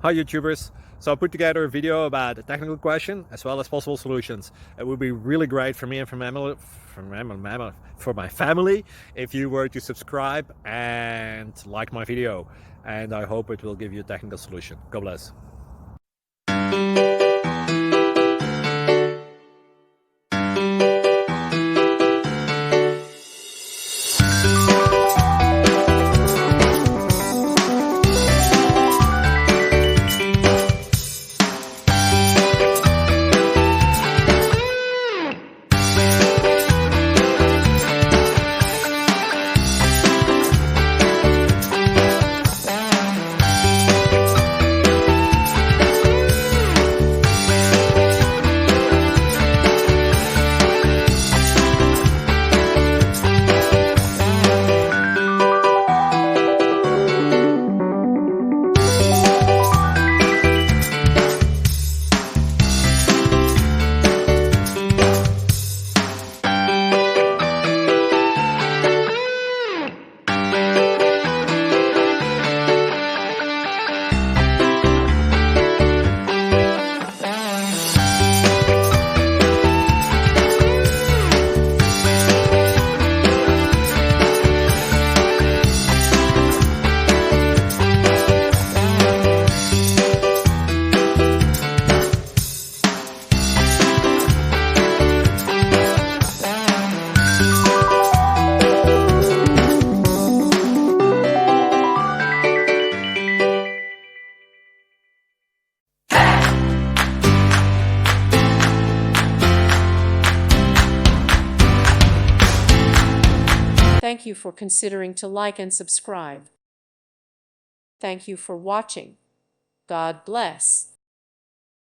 Hi YouTubers! So I put together a video about a technical question as well as possible solutions. It would be really great for me and for my family if you were to subscribe and like my video, and I hope it will give you a technical solution. God bless. Thank you for considering to like and subscribe. Thank you for watching. God bless.